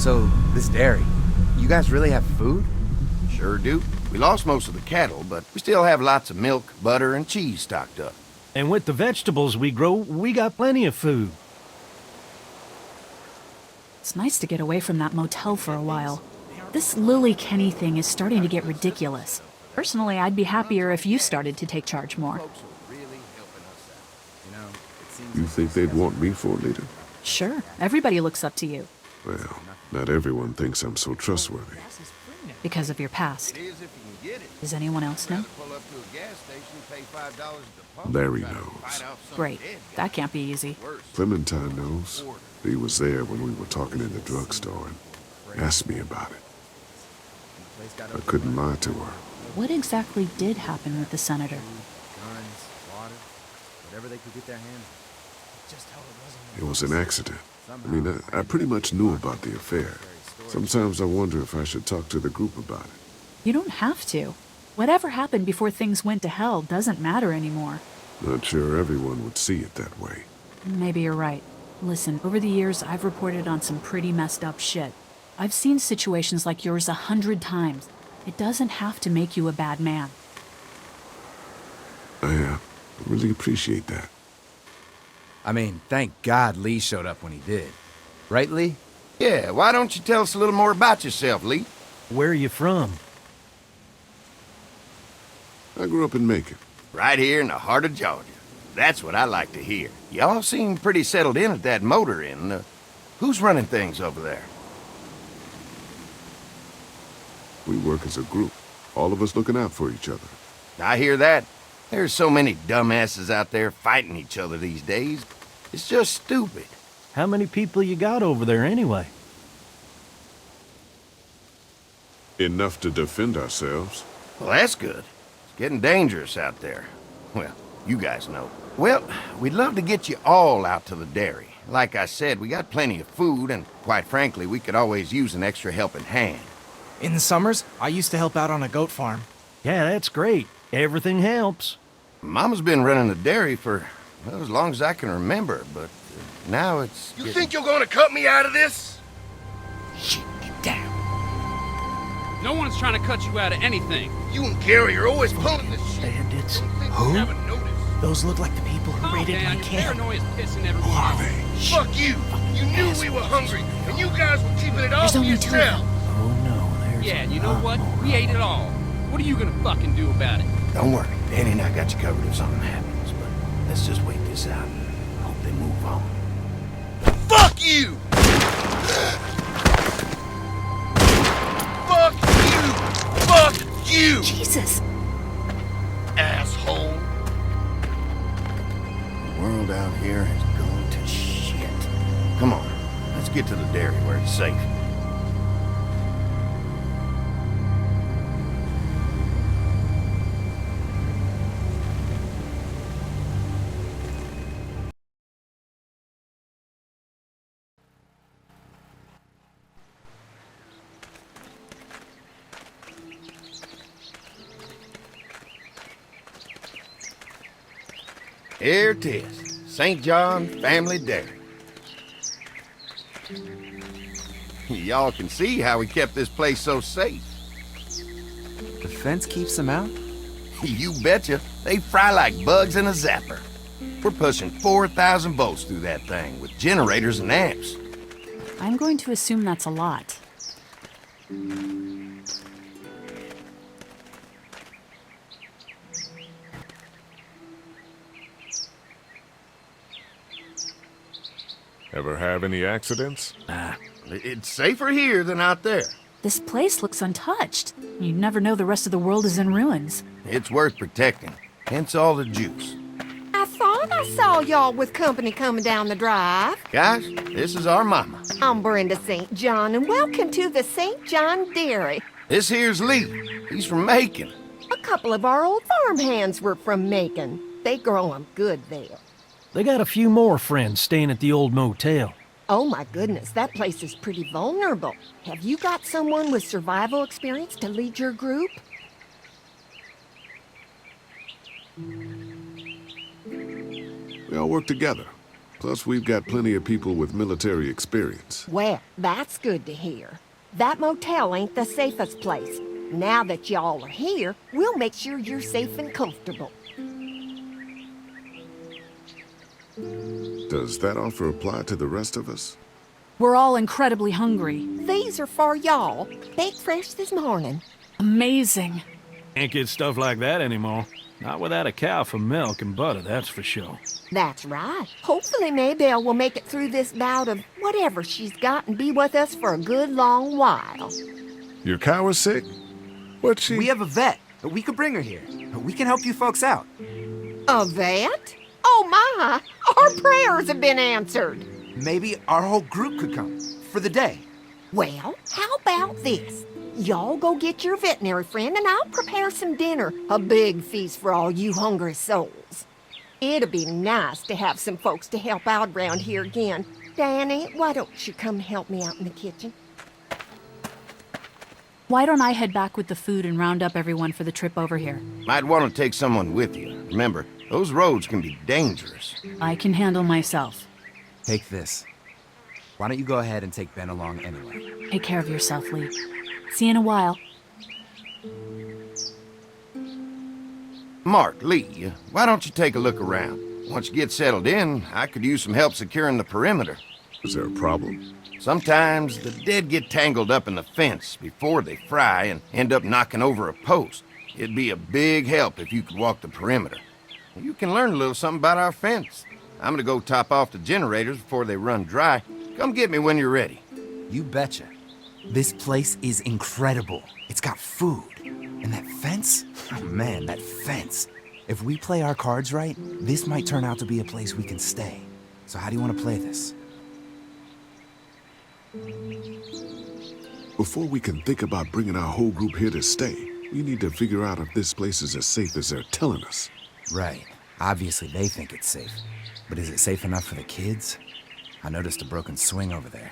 So, this dairy, you guys really have food? Sure do. We lost most of the cattle, but we still have lots of milk, butter, and cheese stocked up. And with the vegetables we grow, we got plenty of food. It's nice to get away from that motel for a while. This Lily Kenny thing is starting to get ridiculous. Personally, I'd be happier if you started to take charge more. You think they'd want me for a leader? Sure, everybody looks up to you. Well, not everyone thinks I'm so trustworthy. Because of your past. Does anyone else know? Larry knows. Great. That can't be easy. Clementine knows. He was there when we were talking in the drugstore and asked me about it. I couldn't lie to her. What exactly did happen with the senator? Guns, water, whatever they could get their hands on. Just how it It was an accident. I mean, I pretty much knew about the affair. Sometimes I wonder if I should talk to the group about it. You don't have to. Whatever happened before things went to hell doesn't matter anymore. Not sure everyone would see it that way. Maybe you're right. Listen, over the years, I've reported on some pretty messed up shit. I've seen situations like yours 100 times. It doesn't have to make you a bad man. I really appreciate that. I mean, thank God Lee showed up when he did. Right, Lee? Yeah, why don't you tell us a little more about yourself, Lee? Where are you from? I grew up in Macon. Right here in the heart of Georgia. That's what I like to hear. Y'all seem pretty settled in at that motor inn. Who's running things over there? We work as a group, all of us looking out for each other. I hear that. There's so many dumbasses out there fighting each other these days. It's just stupid. How many people you got over there anyway? Enough to defend ourselves. Well, that's good. It's getting dangerous out there. Well, you guys know. Well, we'd love to get you all out to the dairy. Like I said, we got plenty of food, and quite frankly, we could always use an extra helping hand. In the summers, I used to help out on a goat farm. Yeah, that's great. Everything helps. Mama's been running the dairy for, well, as long as I can remember, but now it's... You think you're gonna cut me out of this? Shit, get down. No one's trying to cut you out of anything. You and Gary are always pulling this shit. Bandits. Who? Haven't noticed. Those look like the people who raided my camp. Paranoia's pissing everyone Who are off. they? Fuck you. You knew we were hungry, and you guys were keeping it all There's to only two of yourself. them. Oh no, there's Yeah, a and you know lot what? more We of ate it all. What are you gonna fucking do about it? Don't worry, Danny and I got you covered if something happens, but let's just wait this out. Hope they move on. Fuck you! Fuck you! Fuck you! Jesus! Asshole! The world out here has gone to shit. Come on, let's get to the dairy where it's safe. Here it is, St. John Family Dairy. Y'all can see how we kept this place so safe. The fence keeps them out? You betcha. They fry like bugs in a zapper. We're pushing 4,000 volts through that thing with generators and amps. I'm going to assume that's a lot. Ever have any accidents? It's safer here than out there. This place looks untouched. You never know the rest of the world is in ruins. It's worth protecting, hence all the juice. I thought I saw y'all with company coming down the drive. Guys, this is our mama. I'm Brenda St. John, and welcome to the St. John Dairy. This here's Lee. He's from Macon. A couple of our old farm hands were from Macon. They grow 'em good there. They got a few more friends staying at the old motel. Oh my goodness, that place is pretty vulnerable. Have you got someone with survival experience to lead your group? We all work together. Plus, we've got plenty of people with military experience. Well, that's good to hear. That motel ain't the safest place. Now that y'all are here, we'll make sure you're safe and comfortable. Does that offer apply to the rest of us? We're all incredibly hungry. These are for y'all. Baked fresh this morning. Amazing. Can't get stuff like that anymore. Not without a cow for milk and butter, that's for sure. That's right. Hopefully Maybelle will make it through this bout of whatever she's got and be with us for a good long while. Your cow is sick? What's she... We have a vet. We could bring her here. We can help you folks out. A vet? Oh my! Our prayers have been answered. Maybe our whole group could come. For the day. Well, how about this? Y'all go get your veterinary friend and I'll prepare some dinner. A big feast for all you hungry souls. It'd be nice to have some folks to help out around here again. Danny, why don't you come help me out in the kitchen? Why don't I head back with the food and round up everyone for the trip over here? Might want to take someone with you. Remember, those roads can be dangerous. I can handle myself. Take this. Why don't you go ahead and take Ben along anyway? Take care of yourself, Lee. See you in a while. Mark, Lee, why don't you take a look around? Once you get settled in, I could use some help securing the perimeter. Is there a problem? Sometimes the dead get tangled up in the fence before they fry and end up knocking over a post. It'd be a big help if you could walk the perimeter. You can learn a little something about our fence. I'm gonna go top off the generators before they run dry. Come get me when you're ready. You betcha. This place is incredible. It's got food. And that fence? Oh man, that fence. If we play our cards right, this might turn out to be a place we can stay. So how do you want to play this? Before we can think about bringing our whole group here to stay, we need to figure out if this place is as safe as they're telling us. Right. Obviously they think it's safe. But is it safe enough for the kids? I noticed a broken swing over there.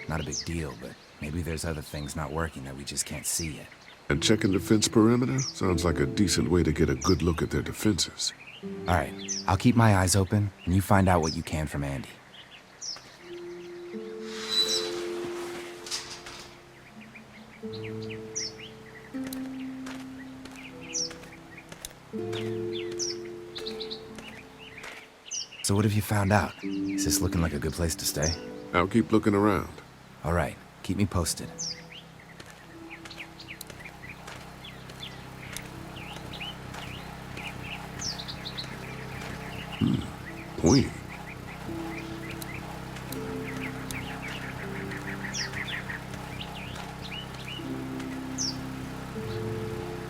Not a big deal, but maybe there's other things not working that we just can't see yet. And checking the fence perimeter sounds like a decent way to get a good look at their defenses. All right, I'll keep my eyes open, and you find out what you can from Andy. So what have you found out? Is this looking like a good place to stay? I'll keep looking around. All right, keep me posted. Point.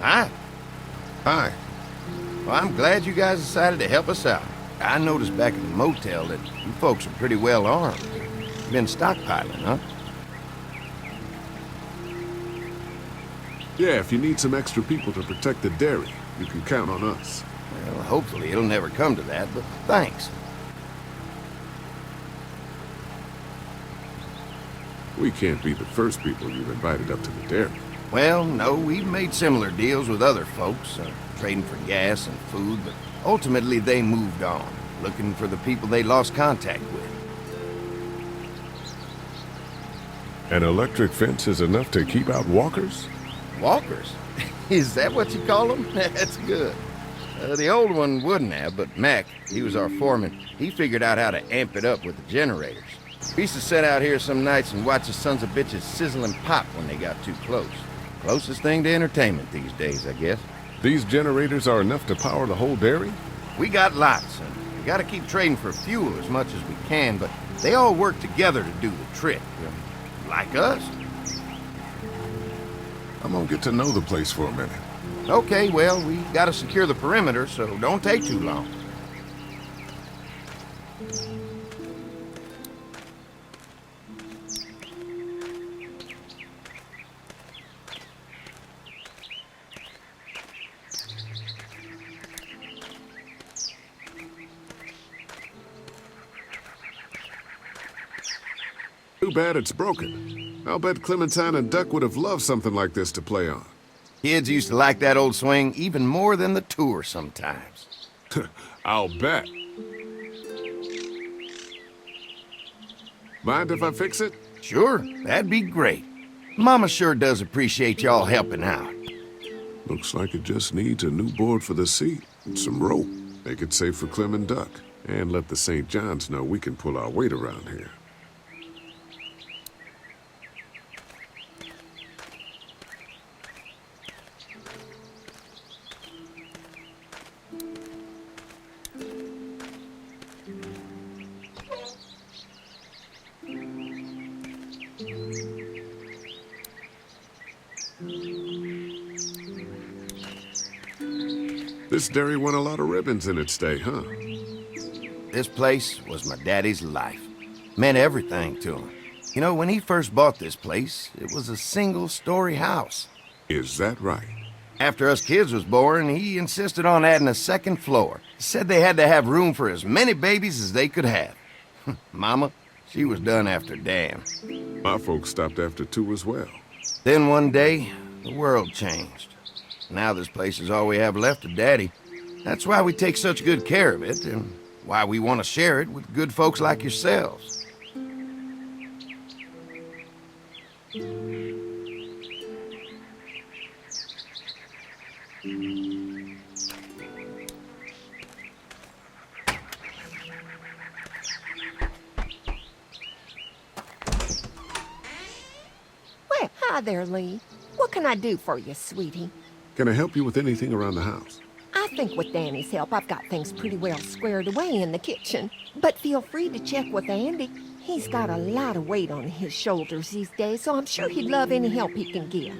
Hi. Hi. Well, I'm glad you guys decided to help us out. I noticed back at the motel that you folks are pretty well armed. Been stockpiling, huh? Yeah, if you need some extra people to protect the dairy, you can count on us. Well, hopefully it'll never come to that, but thanks. We can't be the first people you've invited up to the dairy. Well, no, we've made similar deals with other folks, trading for gas and food, but ultimately they moved on, looking for the people they lost contact with. An electric fence is enough to keep out walkers? Walkers? Is that what you call them? That's good. The old one wouldn't have, but Mac, he was our foreman, he figured out how to amp it up with the generators. We used to sit out here some nights and watch the sons of bitches sizzle and pop when they got too close. Closest thing to entertainment these days, I guess. These generators are enough to power the whole dairy? We got lots, and we gotta keep trading for fuel as much as we can, but they all work together to do the trick. Like us. I'm gonna get to know the place for a minute. Okay, well, we gotta secure the perimeter, so don't take too long. Too bad it's broken. I'll bet Clementine and Duck would have loved something like this to play on. Kids used to like that old swing even more than the tour sometimes. I'll bet. Mind if I fix it? Sure, that'd be great. Mama sure does appreciate y'all helping out. Looks like it just needs a new board for the seat and some rope. Make it safe for Clem and Duck. And let the St. John's know we can pull our weight around here. This dairy won a lot of ribbons in its day, huh? This place was my daddy's life. Meant everything to him. You know, when he first bought this place, it was a single-story house. Is that right? After us kids was born, he insisted on adding a second floor. He said they had to have room for as many babies as they could have. Mama, she was done after Dan. My folks stopped after 2 as well. Then one day, the world changed. Now this place is all we have left of Daddy. That's why we take such good care of it, and why we want to share it with good folks like yourselves. Well, hi there, Lee. What can I do for you, sweetie? Can I help you with anything around the house? I think with Danny's help, I've got things pretty well squared away in the kitchen. But feel free to check with Andy. He's got a lot of weight on his shoulders these days, so I'm sure he'd love any help he can get.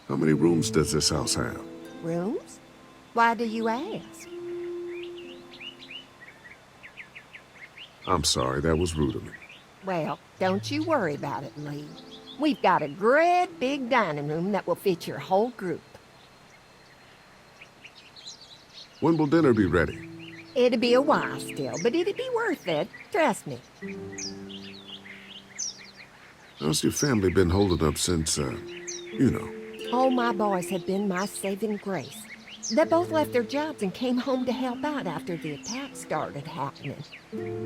How many rooms does this house have? Rooms? Why do you ask? I'm sorry, that was rude of me. Well, don't you worry about it, Lee. We've got a great big dining room that will fit your whole group. When will dinner be ready? It'll be a while still, but it'll be worth it. Trust me. How's your family been holding up since, you know? All my boys have been my saving grace. They both left their jobs and came home to help out after the attack started happening.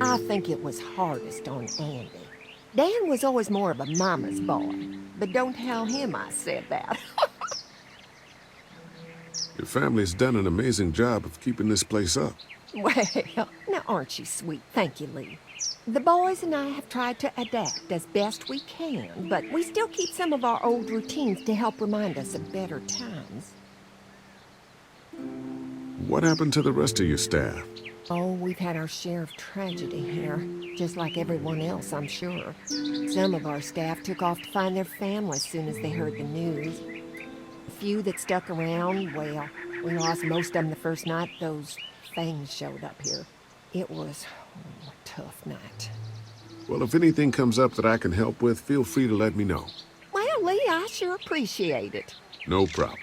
I think it was hardest on Andy. Dan was always more of a mama's boy, but don't tell him I said that. Your family's done an amazing job of keeping this place up. Well, now aren't you sweet? Thank you, Lee. The boys and I have tried to adapt as best we can, but we still keep some of our old routines to help remind us of better times. What happened to the rest of your staff? Oh, we've had our share of tragedy here, just like everyone else, I'm sure. Some of our staff took off to find their families as soon as they heard the news. A few that stuck around, well, we lost most of them the first night those things showed up here. It was a tough night. Well, if anything comes up that I can help with, feel free to let me know. Well, Lee, I sure appreciate it. No problem.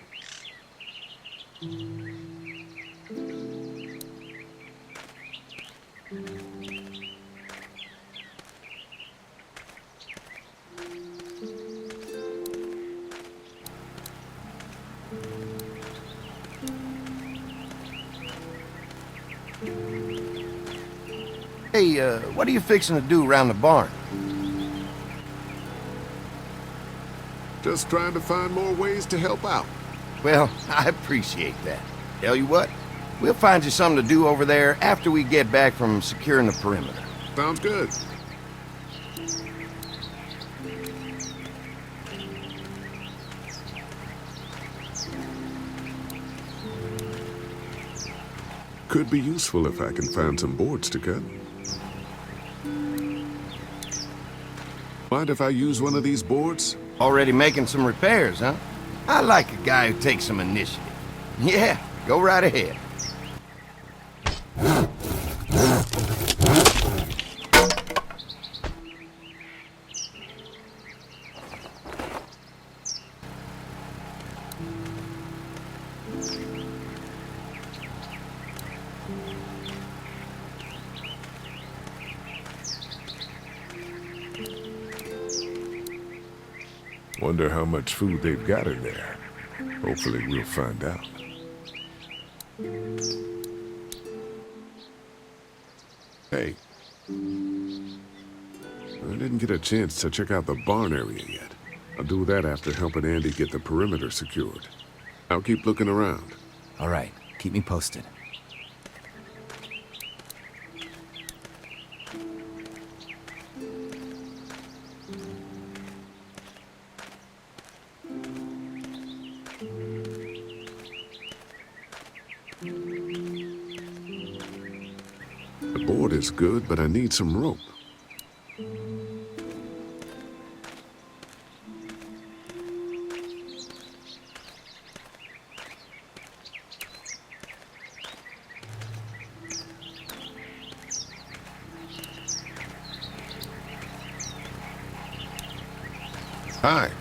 Hey, what are you fixing to do around the barn? Just trying to find more ways to help out. Well, I appreciate that. Tell you what, we'll find you something to do over there after we get back from securing the perimeter. Sounds good. Could be useful if I can find some boards to cut. Mind if I use one of these boards? Already making some repairs, huh? I like a guy who takes some initiative. Yeah, go right ahead. Wonder how much food they've got in there. Hopefully we'll find out. Hey. I didn't get a chance to check out the barn area yet. I'll do that after helping Andy get the perimeter secured. I'll keep looking around. All right, keep me posted. The board is good, but I need some rope. Hi.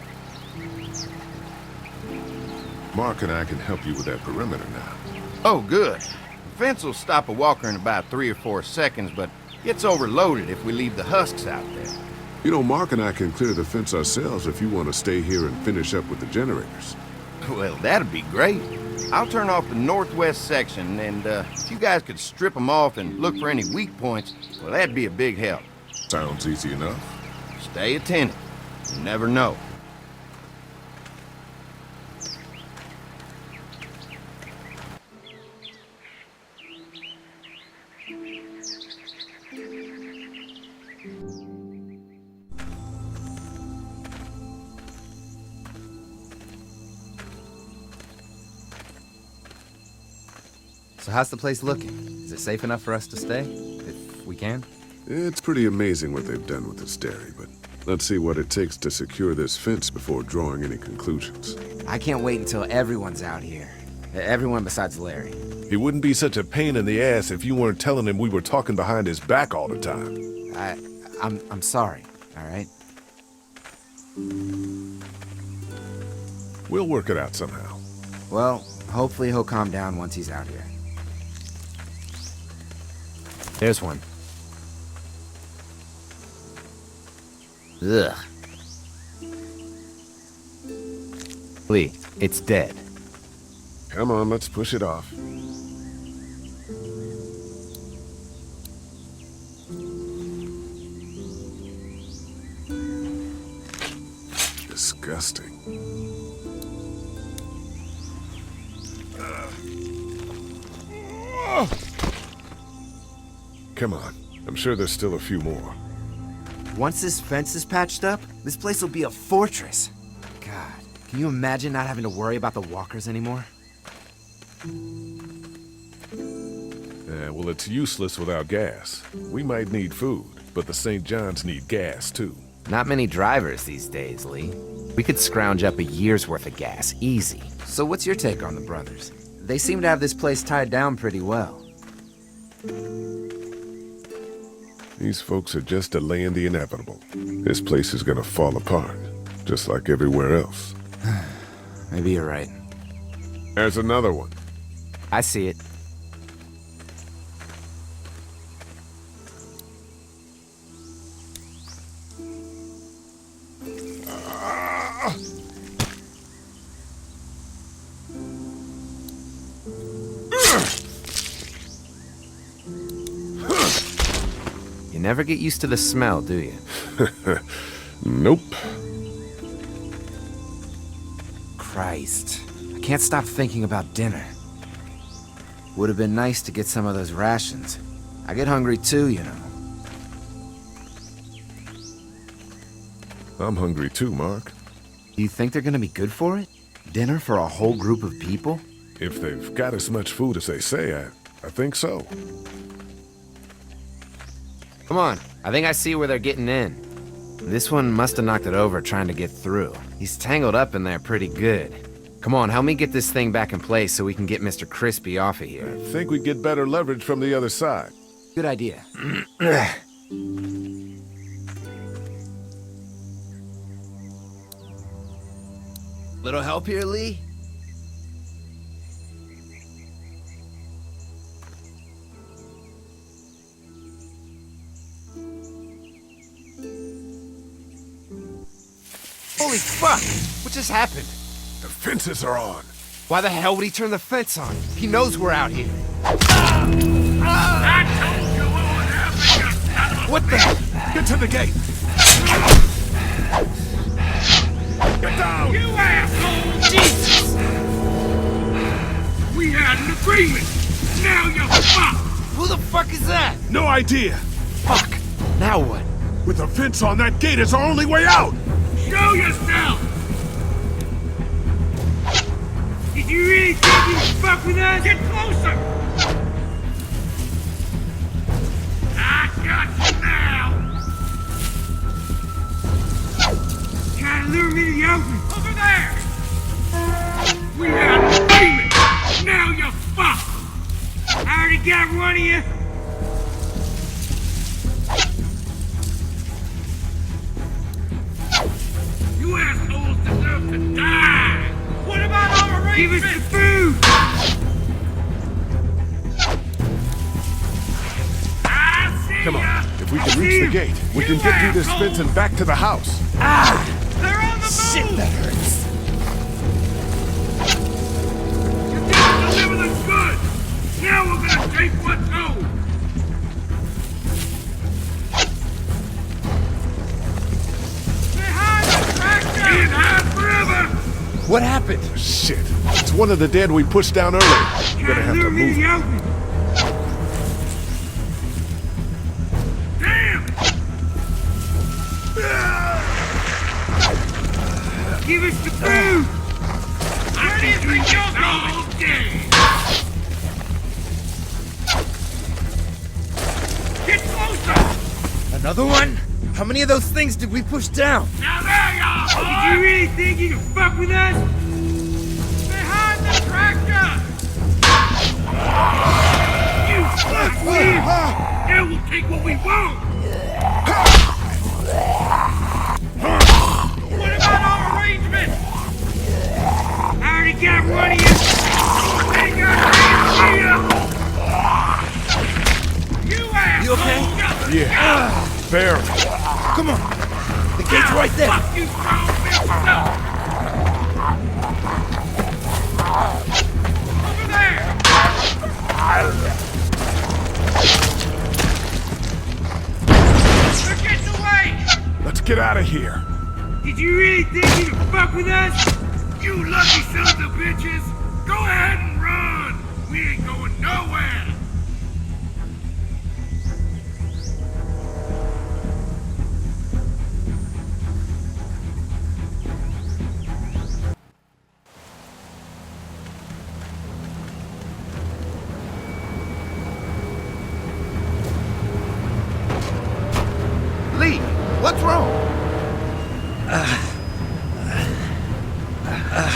Mark and I can help you with that perimeter now. Oh, good. The fence will stop a walker in about 3 or 4 seconds, but gets overloaded if we leave the husks out there. You know, Mark and I can clear the fence ourselves if you want to stay here and finish up with the generators. Well, that'd be great. I'll turn off the northwest section, and if you guys could strip them off and look for any weak points, well, that'd be a big help. Sounds easy enough. Stay attentive. You never know. So how's the place looking? Is it safe enough for us to stay? If we can? It's pretty amazing what they've done with this dairy, but let's see what it takes to secure this fence before drawing any conclusions. I can't wait until everyone's out here. Everyone besides Larry. He wouldn't be such a pain in the ass if you weren't telling him we were talking behind his back all the time. I'm sorry, all right? We'll work it out somehow. Well, hopefully he'll calm down once he's out here. There's one. Ugh. Lee, it's dead. Come on, let's push it off. Disgusting. Come on. I'm sure there's still a few more. Once this fence is patched up, this place will be a fortress. God, can you imagine not having to worry about the walkers anymore? Well, it's useless without gas. We might need food, but the St. John's need gas, too. Not many drivers these days, Lee. We could scrounge up a year's worth of gas, easy. So what's your take on the brothers? They seem to have this place tied down pretty well. These folks are just delaying the inevitable. This place is gonna fall apart, just like everywhere else. Maybe you're right. There's another one. I see it. You never get used to the smell, do you? Nope. Christ. I can't stop thinking about dinner. Would have been nice to get some of those rations. I get hungry too, you know. I'm hungry too, Mark. Do you think they're gonna be good for it? Dinner for a whole group of people? If they've got as much food as they say, I think so. Come on, I think I see where they're getting in. This one must have knocked it over trying to get through. He's tangled up in there pretty good. Come on, help me get this thing back in place so we can get Mr. Crispy off of here. I think we'd get better leverage from the other side. Good idea. Little help here, Lee? Holy fuck! What just happened? The fences are on. Why the hell would he turn the fence on? He knows we're out here. I told you what would happen. What the? Get to the gate! Get down! You asshole! Jesus! We had an agreement! Now you're fucked! Who the fuck is that? No idea! Fuck. Now what? With a fence on that gate, it's our only way out! Show yourself! Did you really think you could fuck with us? Get closer! I got you now! Trying to lure me to the open. Over there! We had an agreement! Now you're fucked! I already got one of you! You assholes deserve to die! What about our arrangements? Give us the food! I see Come on, ya! if we can reach the gate, we can get through this fence and back to the house. They're on the move! Shit, that hurts. You didn't deliver the goods! Now we're gonna take what's owed! Behind the tractor! Can't hide forever! What happened? Shit, it's one of the dead we pushed down earlier. We're gonna have to lure me move to the it. open. Damn! Give us the food! Where do you think you're going? Get closer! Another one? How many of those things did we push down? Now there you are! Did you really think you could fuck with us? Behind the tractor! You fuck with! Now we'll take what we want! What about our arrangement? I already got one of you! Ain't got hands here! You asshole! You okay? Yeah, barely. Come on. The gate's right there. Fuck you, strong bitch! Over there! They're getting away! Let's get out of here. Did you really think you could fuck with us? You lucky sons of bitches! Go ahead and run! We ain't going nowhere! Lee, what's wrong?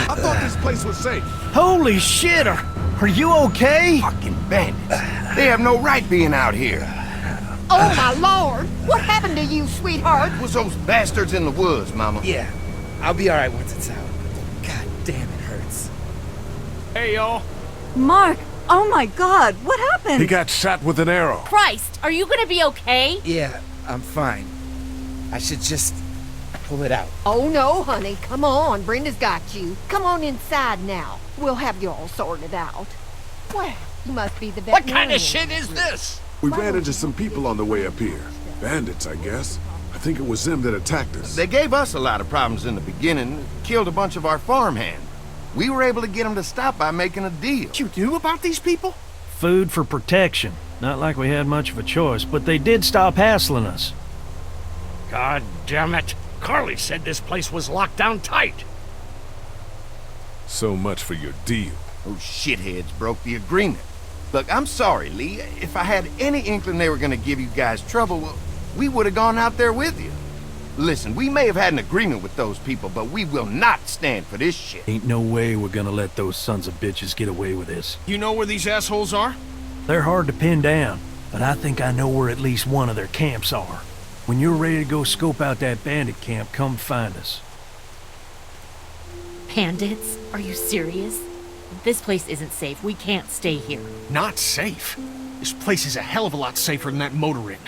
I thought this place was safe. Holy shit! Are you okay? Fucking bandits. They have no right being out here. Oh, my lord! What happened to you, sweetheart? It was those bastards in the woods, Mama. Yeah, I'll be alright once it's out. God damn, it hurts. Hey, y'all. Mark! Oh my god, what happened? He got shot with an arrow. Christ, are you gonna be okay? Yeah, I'm fine. I should just pull it out. Oh, no, honey. Come on. Brenda's got you. Come on inside now. We'll have you all sorted out. Well, you must be the What kind veterinarian. of shit is this? We ran into some people on the way up here. Bandits, I guess. I think it was them that attacked us. They gave us a lot of problems in the beginning, killed a bunch of our farmhands. We were able to get them to stop by making a deal. What you knew about these people? Food for protection. Not like we had much of a choice, but they did stop hassling us. God damn it. Carly said this place was locked down tight. So much for your deal. Those shitheads broke the agreement. Look, I'm sorry, Lee. If I had any inkling they were gonna give you guys trouble, well, we would have gone out there with you. Listen, we may have had an agreement with those people, but we will not stand for this shit. Ain't no way we're gonna let those sons of bitches get away with this. You know where these assholes are? They're hard to pin down, but I think I know where at least one of their camps are. When you're ready to go scope out that bandit camp, come find us. Bandits? Are you serious? This place isn't safe. We can't stay here. Not safe? This place is a hell of a lot safer than that motor inn.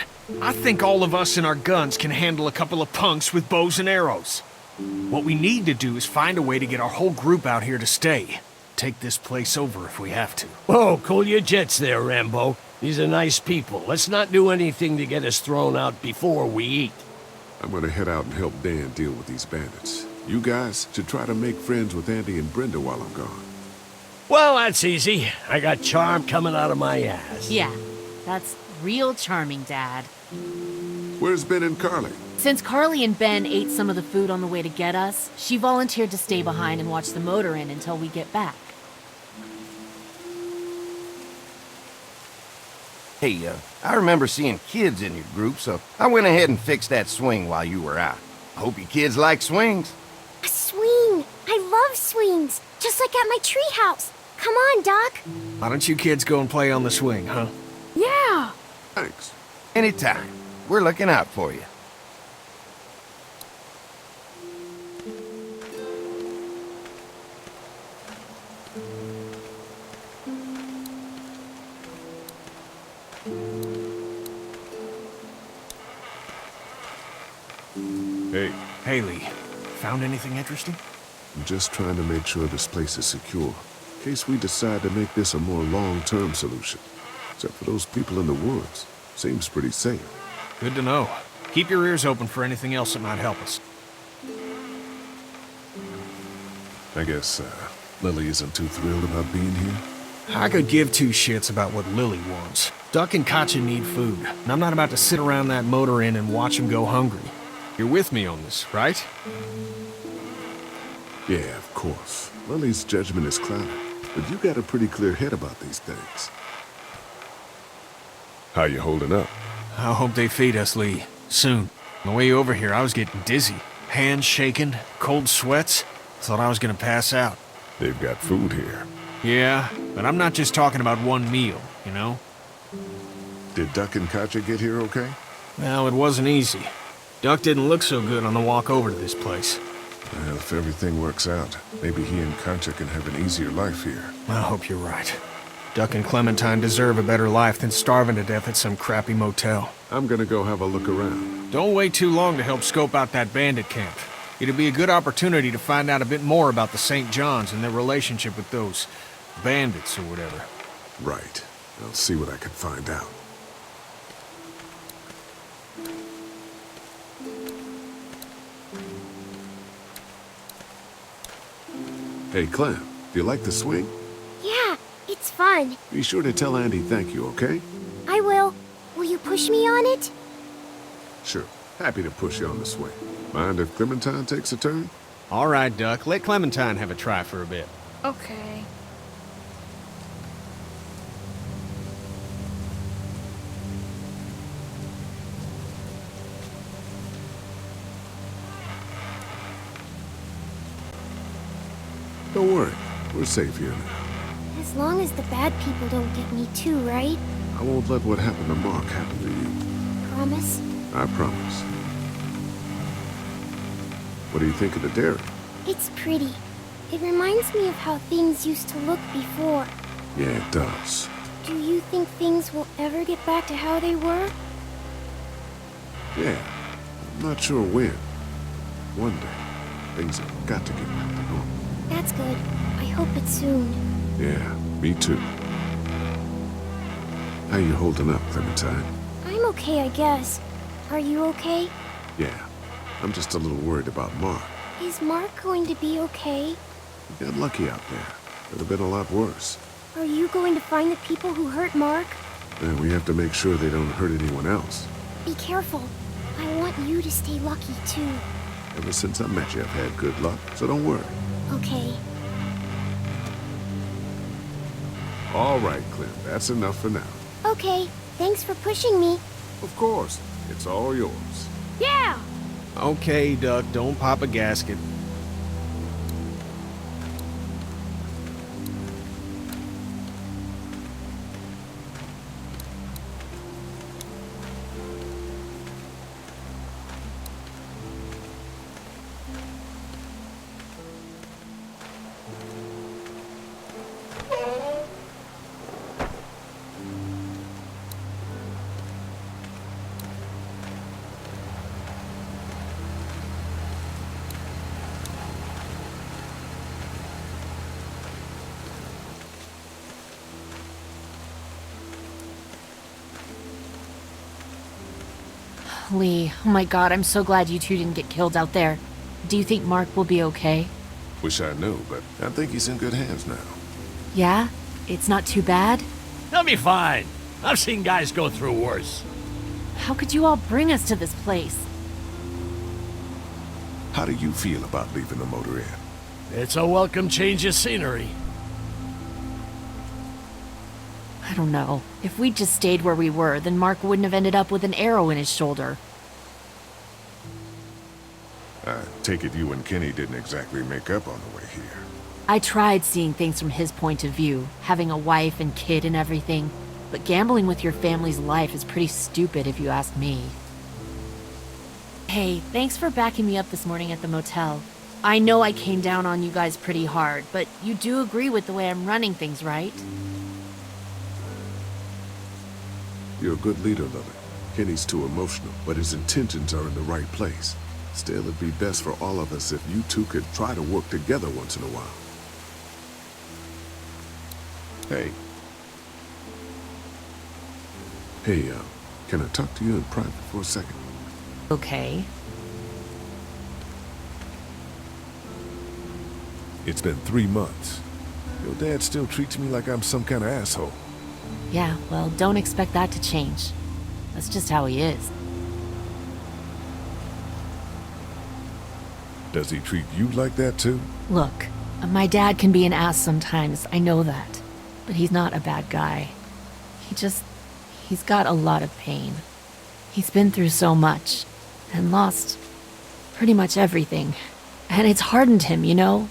I think all of us and our guns can handle a couple of punks with bows and arrows. What we need to do is find a way to get our whole group out here to stay. Take this place over if we have to. Whoa, cool your jets there, Rambo. These are nice people. Let's not do anything to get us thrown out before we eat. I'm gonna head out and help Dan deal with these bandits. You guys should try to make friends with Andy and Brenda while I'm gone. Well, that's easy. I got charm coming out of my ass. Yeah, that's real charming, Dad. Where's Ben and Carly? Since Carly and Ben ate some of the food on the way to get us, she volunteered to stay behind and watch the motor inn until we get back. Hey, I remember seeing kids in your group, so I went ahead and fixed that swing while you were out. I hope you kids like swings. A swing! I love swings! Just like at my treehouse! Come on, Doc! Why don't you kids go and play on the swing, huh? Yeah! Thanks. Anytime. We're looking out for you. Hey, Haley, found anything interesting? I'm just trying to make sure this place is secure, in case we decide to make this a more long-term solution. Except for those people in the woods. Seems pretty safe. Good to know. Keep your ears open for anything else that might help us. I guess, Lily isn't too thrilled about being here. I could give two shits about what Lily wants. Duck and Katja need food, and I'm not about to sit around that motor inn and watch them go hungry. You're with me on this, right? Yeah, of course. Lily's judgment is clouded, but you got a pretty clear head about these things. how you holding up? I hope they feed us, Lee. Soon. On the way over here, I was getting dizzy. Hands shaking, cold sweats. Thought I was gonna pass out. They've got food here. Yeah, but I'm not just talking about one meal, you know? Did Duck and Katja get here okay? Well, it wasn't easy. Duck didn't look so good on the walk over to this place. Well, if everything works out, maybe he and Katja can have an easier life here. I hope you're right. Duck and Clementine deserve a better life than starving to death at some crappy motel. I'm gonna go have a look around. Don't wait too long to help scope out that bandit camp. It'll be a good opportunity to find out a bit more about the St. John's and their relationship with those bandits or whatever. Right. I'll see what I can find out. Hey, Clem, do you like the swing? Yeah, it's fun. Be sure to tell Andy thank you, okay? I will. Will you push me on it? Sure. Happy to push you on the swing. Mind if Clementine takes a turn? All right, Duck. Let Clementine have a try for a bit. Okay. Don't worry. We're safe here now. As long as the bad people don't get me too, right? I won't let what happened to Mark happen to you. Promise? I promise. What do you think of the dairy? It's pretty. It reminds me of how things used to look before. Yeah, it does. Do you think things will ever get back to how they were? Yeah. I'm not sure when. One day, things have got to get back to normal. That's good. I hope it's soon. Yeah, me too. How you holding up, Clementine? I'm okay, I guess. Are you okay? Yeah. I'm just a little worried about Mark. Is Mark going to be okay? He got lucky out there. Could have been a lot worse. Are you going to find the people who hurt Mark? And we have to make sure they don't hurt anyone else. Be careful. I want you to stay lucky, too. Ever since I met you, I've had good luck, so don't worry. Okay. All right, Clem. That's enough for now. Okay. Thanks for pushing me. Of course. It's all yours. Yeah! Okay, Duck, don't pop a gasket. Lee, oh my god, I'm so glad you two didn't get killed out there. Do you think Mark will be okay? Wish I knew, but I think he's in good hands now. Yeah? It's not too bad? He'll be fine. I've seen guys go through worse. How could you all bring us to this place? How do you feel about leaving the motor inn? It's a welcome change of scenery. I don't know. If we'd just stayed where we were, then Mark wouldn't have ended up with an arrow in his shoulder. I take it you and Kenny didn't exactly make up on the way here. I tried seeing things from his point of view, having a wife and kid and everything, but gambling with your family's life is pretty stupid if you ask me. Hey, thanks for backing me up this morning at the motel. I know I came down on you guys pretty hard, but you do agree with the way I'm running things, right? You're a good leader, Lily. Kenny's too emotional, but his intentions are in the right place. Still, it'd be best for all of us if you two could try to work together once in a while. Hey. Hey, can I talk to you in private for a second? Okay. It's been 3 months. Your dad still treats me like I'm some kind of asshole. Yeah, well, don't expect that to change. That's just how he is. Does he treat you like that too? Look, my dad can be an ass sometimes, I know that. But he's not a bad guy. He's got a lot of pain. He's been through so much, and lost pretty much everything. And it's hardened him, you know?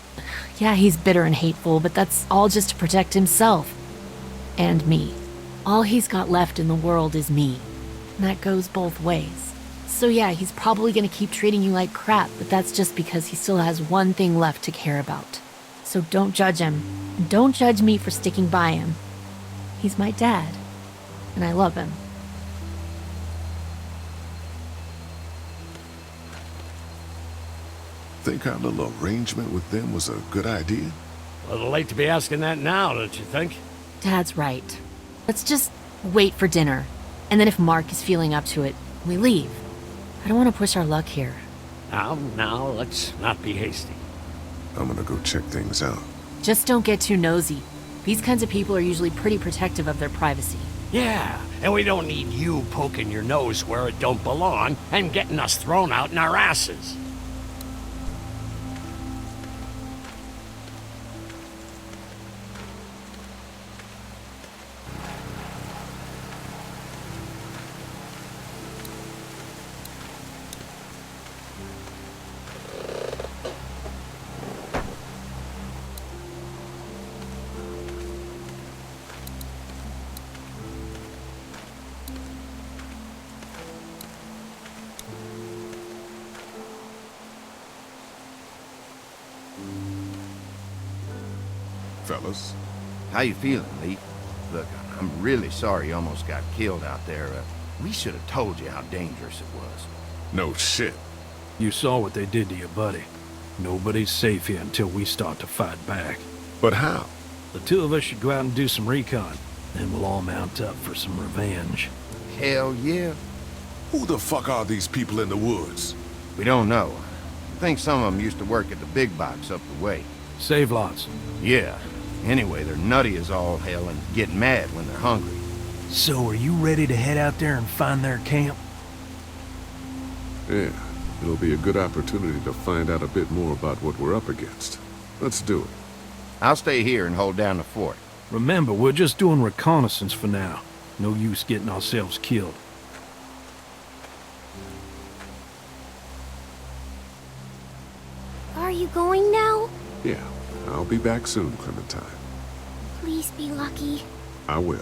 Yeah, he's bitter and hateful, but that's all just to protect himself. And me. All he's got left in the world is me. And that goes both ways. So yeah, he's probably gonna keep treating you like crap, but that's just because he still has one thing left to care about. So don't judge him. And don't judge me for sticking by him. He's my dad. And I love him. Think our little arrangement with them was a good idea? A little late to be asking that now, don't you think? Dad's right. Let's just wait for dinner. And then if Mark is feeling up to it, we leave. I don't want to push our luck here. Now, let's not be hasty. I'm gonna go check things out. Just don't get too nosy. These kinds of people are usually pretty protective of their privacy. Yeah, and we don't need you poking your nose where it don't belong and getting us thrown out in our asses. Fellas. How you feeling, Lee? Look, I'm really sorry you almost got killed out there. We should have told you how dangerous it was. No shit. You saw what they did to your buddy. Nobody's safe here until we start to fight back. But how? The two of us should go out and do some recon. Then we'll all mount up for some revenge. Hell yeah. Who the fuck are these people in the woods? We don't know. I think some of them used to work at the big box up the way. Save lots. Yeah. Anyway, they're nutty as all hell and get mad when they're hungry. So are you ready to head out there and find their camp? Yeah, it'll be a good opportunity to find out a bit more about what we're up against. Let's do it. I'll stay here and hold down the fort. Remember, we're just doing reconnaissance for now. No use getting ourselves killed. Are you going now? Yeah, I'll be back soon, Clementine. Please be lucky. I will.